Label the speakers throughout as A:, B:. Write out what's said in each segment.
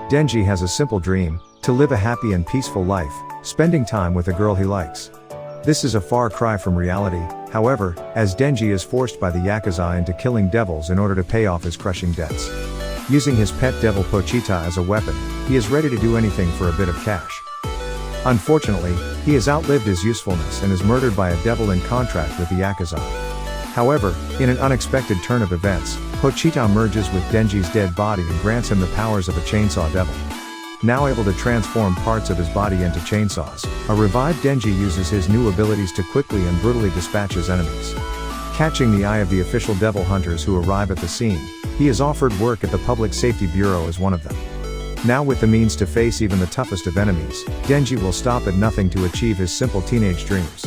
A: Denji has a simple dream: to live a happy and peaceful life, spending time with a girl he likes. This is a far cry from reality, however, as Denji is forced by the Yakuza into killing devils in order to pay off his crushing debts. Using his pet devil Pochita as a weapon, he is ready to do anything for a bit of cash. Unfortunately, he has outlived his usefulness and is murdered by a devil in contract with the Yakuza. However, in an unexpected turn of events, Pochita merges with Denji's dead body and grants him the powers of a chainsaw devil. Now able to transform parts of his body into chainsaws, a revived Denji uses his new abilities to quickly and brutally dispatch his enemies. Catching the eye of the official devil hunters who arrive at the scene, he is offered work at the Public Safety Bureau as one of them. Now with the means to face even the toughest of enemies, Denji will stop at nothing to achieve his simple teenage dreams.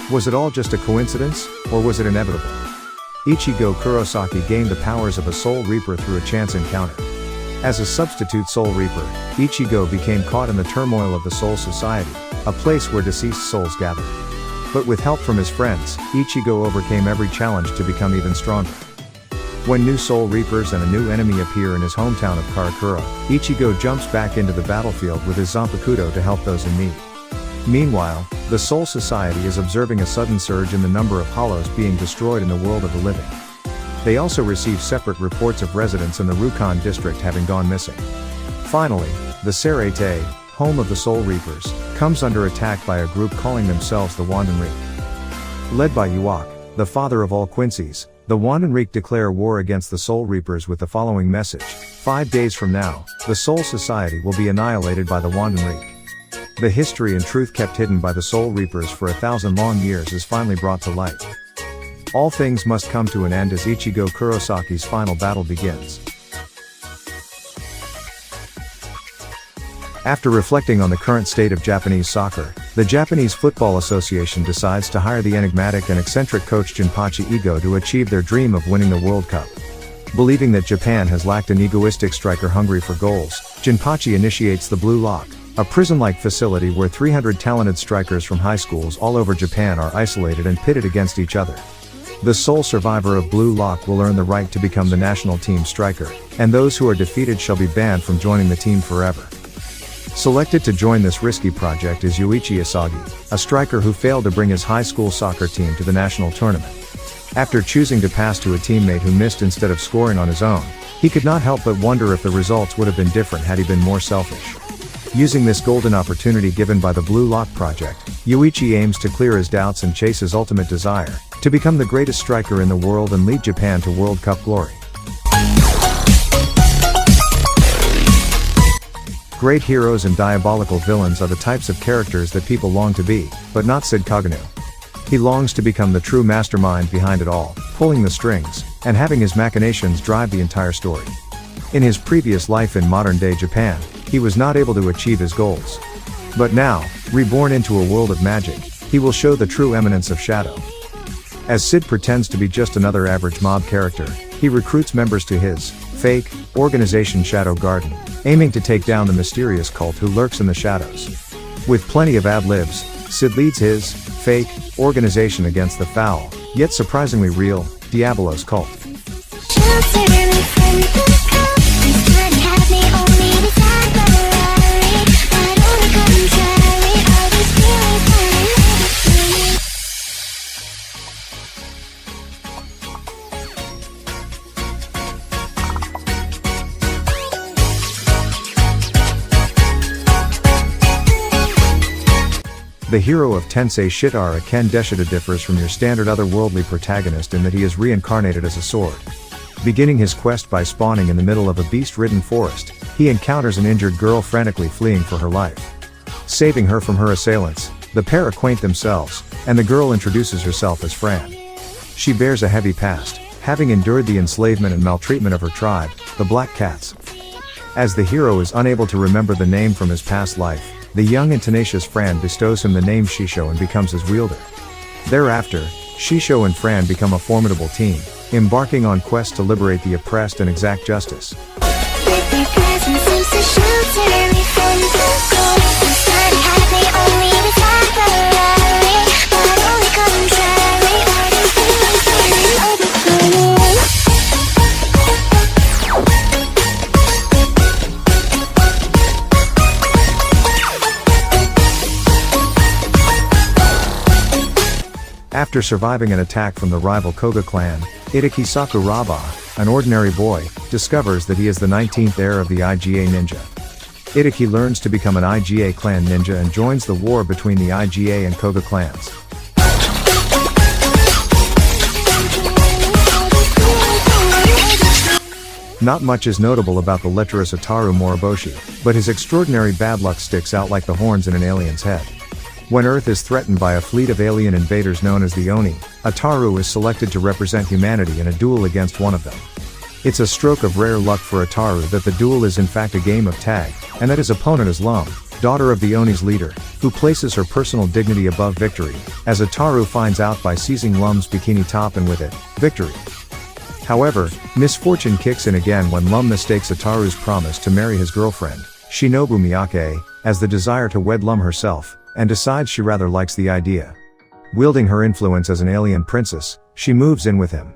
A: Was it all just a coincidence, or was it inevitable? Ichigo Kurosaki gained the powers of a Soul Reaper through a chance encounter. As a substitute Soul Reaper, Ichigo became caught in the turmoil of the Soul Society, a place where deceased souls gather. But with help from his friends, Ichigo overcame every challenge to become even stronger. When new Soul Reapers and a new enemy appear in his hometown of Karakura, Ichigo jumps back into the battlefield with his Zanpakuto to help those in need. Meanwhile, the Soul Society is observing a sudden surge in the number of hollows being destroyed in the world of the living. They also receive separate reports of residents in the Rukon district having gone missing. Finally, the Serete, home of the Soul Reapers, comes under attack by a group calling themselves the Wandenreek. Led by Uwak, the father of all Quincy's, the Wandenreek declare war against the Soul Reapers with the following message: 5 days from now, the Soul Society will be annihilated by the Wandenreek. The history and truth kept hidden by the Soul Reapers for 1,000 long years is finally brought to light. All things must come to an end as Ichigo Kurosaki's final battle begins. After reflecting on the current state of Japanese soccer, the Japanese Football Association decides to hire the enigmatic and eccentric coach Jinpachi Ego to achieve their dream of winning the World Cup. Believing that Japan has lacked an egoistic striker hungry for goals, Jinpachi initiates the Blue Lock, a prison-like facility where 300 talented strikers from high schools all over Japan are isolated and pitted against each other. The sole survivor of Blue Lock will earn the right to become the national team striker, and those who are defeated shall be banned from joining the team forever. Selected to join this risky project is Yuichi Asagi, a striker who failed to bring his high school soccer team to the national tournament. After choosing to pass to a teammate who missed instead of scoring on his own, he could not help but wonder if the results would have been different had he been more selfish. Using this golden opportunity given by the Blue Lock project, Yuichi aims to clear his doubts and chase his ultimate desire, to become the greatest striker in the world and lead Japan to World Cup glory. Great heroes and diabolical villains are the types of characters that people long to be, but not Sid Kaganu. He longs to become the true mastermind behind it all, pulling the strings, and having his machinations drive the entire story. In his previous life in modern-day Japan, he was not able to achieve his goals. But now, reborn into a world of magic, he will show the true eminence of Shadow. As Sid pretends to be just another average mob character, He recruits members to his fake organization Shadow Garden, aiming to take down the mysterious cult who lurks in the shadows. With plenty of ad-libs, Sid leads his fake organization against the foul, yet surprisingly real, Diabolos cult. The hero of Tensei Shitara Ken Deshita differs from your standard otherworldly protagonist in that he is reincarnated as a sword. Beginning his quest by spawning in the middle of a beast-ridden forest, he encounters an injured girl frantically fleeing for her life. Saving her from her assailants, the pair acquaint themselves, and the girl introduces herself as Fran. She bears a heavy past, having endured the enslavement and maltreatment of her tribe, the Black Cats. As the hero is unable to remember the name from his past life, the young and tenacious Fran bestows him the name Shisho and becomes his wielder. Thereafter, Shisho and Fran become a formidable team, embarking on quests to liberate the oppressed and exact justice. After surviving an attack from the rival Koga clan, Itaki Sakuraba, an ordinary boy, discovers that he is the 19th heir of the IGA ninja. Itaki learns to become an IGA clan ninja and joins the war between the IGA and Koga clans. Not much is notable about the lecherous Ataru Moriboshi, but his extraordinary bad luck sticks out like the horns in an alien's head. When Earth is threatened by a fleet of alien invaders known as the Oni, Ataru is selected to represent humanity in a duel against one of them. It's a stroke of rare luck for Ataru that the duel is in fact a game of tag, and that his opponent is Lum, daughter of the Oni's leader, who places her personal dignity above victory, as Ataru finds out by seizing Lum's bikini top and with it, victory. However, misfortune kicks in again when Lum mistakes Ataru's promise to marry his girlfriend, Shinobu Miyake, as the desire to wed Lum herself, and decides she rather likes the idea. Wielding her influence as an alien princess, she moves in with him.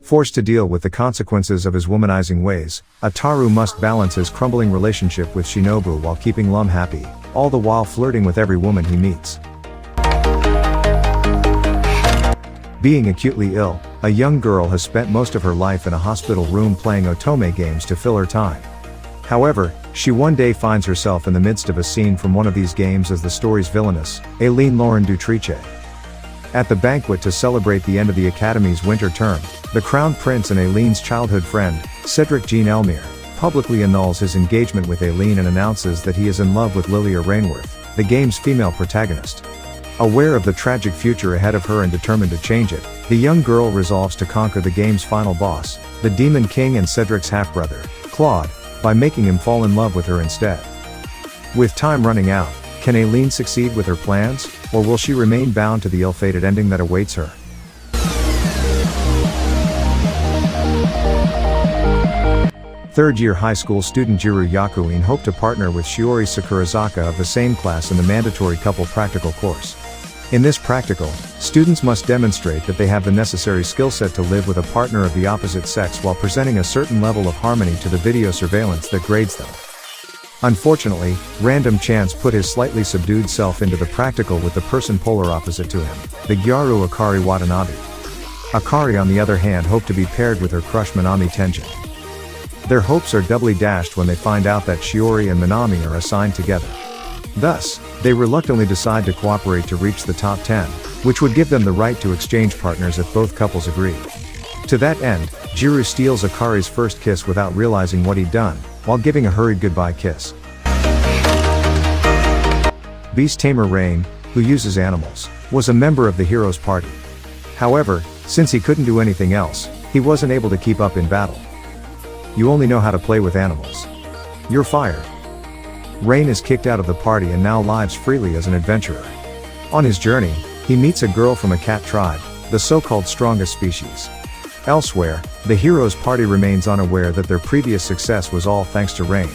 A: Forced to deal with the consequences of his womanizing ways, Ataru must balance his crumbling relationship with Shinobu while keeping Lum happy, all the while flirting with every woman he meets. Being acutely ill, a young girl has spent most of her life in a hospital room playing otome games to fill her time. However, she one day finds herself in the midst of a scene from one of these games as the story's villainess, Aileen Lauren Dutrice. At the banquet to celebrate the end of the Academy's winter term, the Crown Prince and Aileen's childhood friend, Cedric Jean Elmire, publicly annuls his engagement with Aileen and announces that he is in love with Lilia Rainworth, the game's female protagonist. Aware of the tragic future ahead of her and determined to change it, the young girl resolves to conquer the game's final boss, the Demon King and Cedric's half-brother, Claude, by making him fall in love with her instead. With time running out, can Aileen succeed with her plans, or will she remain bound to the ill-fated ending that awaits her? Third-year high school student Jiro Yakuin hoped to partner with Shiori Sakurazaka of the same class in the mandatory couple practical course. In this practical, students must demonstrate that they have the necessary skill set to live with a partner of the opposite sex while presenting a certain level of harmony to the video surveillance that grades them. Unfortunately, random chance put his slightly subdued self into the practical with the person polar opposite to him, the Gyaru Akari Watanabe. Akari on the other hand hoped to be paired with her crush Minami Tenjin. Their hopes are doubly dashed when they find out that Shiori and Minami are assigned together. Thus, they reluctantly decide to cooperate to reach the top 10, which would give them the right to exchange partners if both couples agree. To that end, Jiro steals Akari's first kiss without realizing what he'd done, while giving a hurried goodbye kiss. Beast Tamer Rain, who uses animals, was a member of the hero's party. However, since he couldn't do anything else, he wasn't able to keep up in battle. You only know how to play with animals. You're fired. Rain is kicked out of the party and now lives freely as an adventurer. On his journey, he meets a girl from a cat tribe, the so-called strongest species. Elsewhere, the hero's party remains unaware that their previous success was all thanks to rain.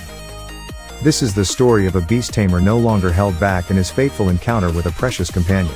A: This is the story of a beast tamer no longer held back in his fateful encounter with a precious companion.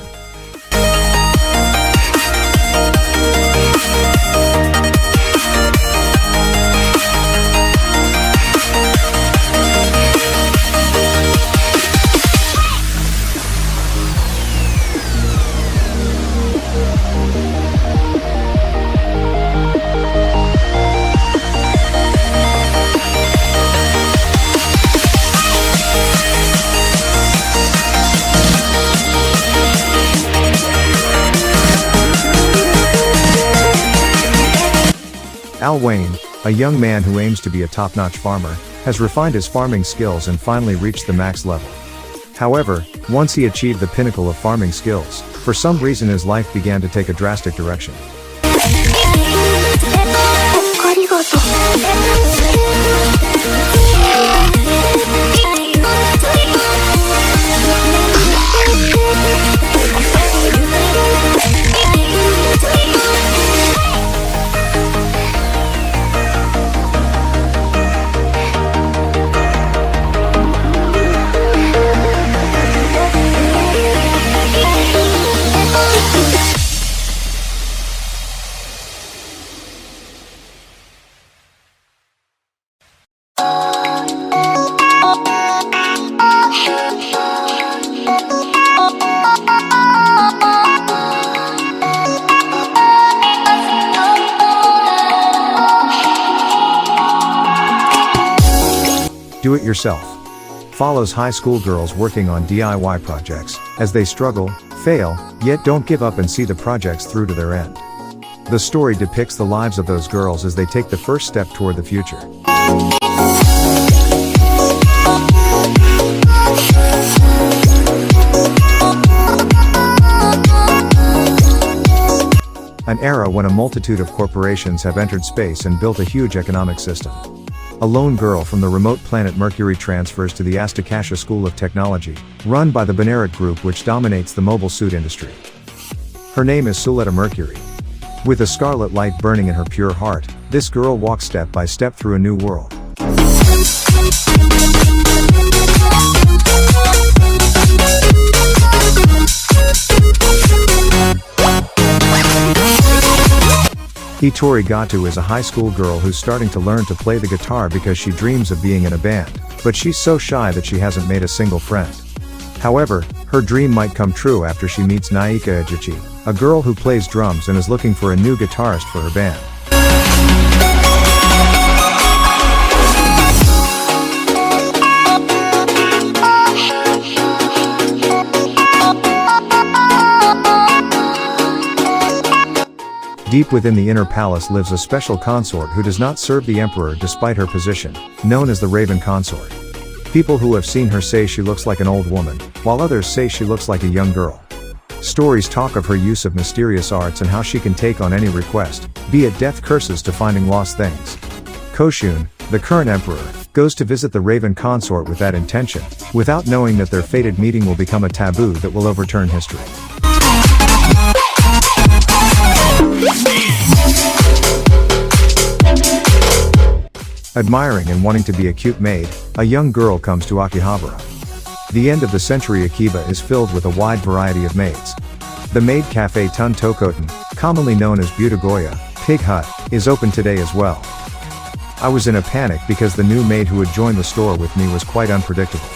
A: Al Wayne, a young man who aims to be a top-notch farmer, has refined his farming skills and finally reached the max level. However, once he achieved the pinnacle of farming skills, for some reason his life began to take a drastic direction. Do it yourself follows high school girls working on DIY projects, as they struggle, fail, yet don't give up and see the projects through to their end. The story depicts the lives of those girls as they take the first step toward the future. An era when a multitude of corporations have entered space and built a huge economic system. A lone girl from the remote planet Mercury transfers to the Astakasha School of Technology, run by the Benaret Group, which dominates the mobile suit industry. Her name is Suletta Mercury. With a scarlet light burning in her pure heart, this girl walks step by step through a new world. Hitori Gato is a high school girl who's starting to learn to play the guitar because she dreams of being in a band, but she's so shy that she hasn't made a single friend. However, her dream might come true after she meets Naika Ejichi, a girl who plays drums and is looking for a new guitarist for her band. Deep within the inner palace lives a special consort who does not serve the emperor despite her position, known as the Raven Consort. People who have seen her say she looks like an old woman, while others say she looks like a young girl. Stories talk of her use of mysterious arts and how she can take on any request, be it death curses to finding lost things. Koshun, the current emperor, goes to visit the Raven Consort with that intention, without knowing that their fated meeting will become a taboo that will overturn history. Admiring and wanting to be a cute maid, a young girl comes to Akihabara. The end of the century Akiba is filled with a wide variety of maids. The maid cafe Tun Tokoten, commonly known as Butagoya, Pig Hut, is open today as well. I was in a panic because the new maid who had joined the store with me was quite unpredictable.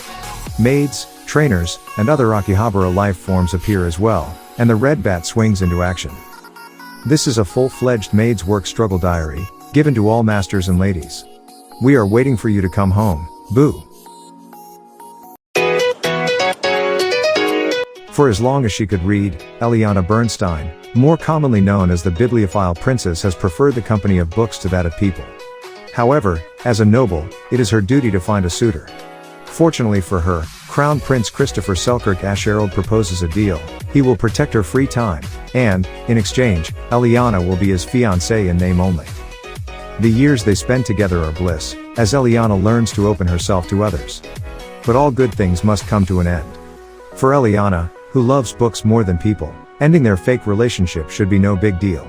A: Maids, trainers, and other Akihabara life forms appear as well, and the red bat swings into action. This is a full-fledged maid's work struggle diary, given to all masters and ladies. We are waiting for you to come home, boo. For as long as she could read, Eliana Bernstein, more commonly known as the bibliophile princess, has preferred the company of books to that of people. However, as a noble, it is her duty to find a suitor. Fortunately for her, Crown Prince Christopher Selkirk Asherold proposes a deal. He will protect her free time, and, in exchange, Eliana will be his fiancée in name only. The years they spend together are bliss, as Eliana learns to open herself to others. But all good things must come to an end. For Eliana, who loves books more than people, ending their fake relationship should be no big deal.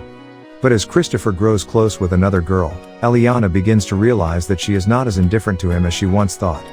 A: But as Christopher grows close with another girl, Eliana begins to realize that she is not as indifferent to him as she once thought.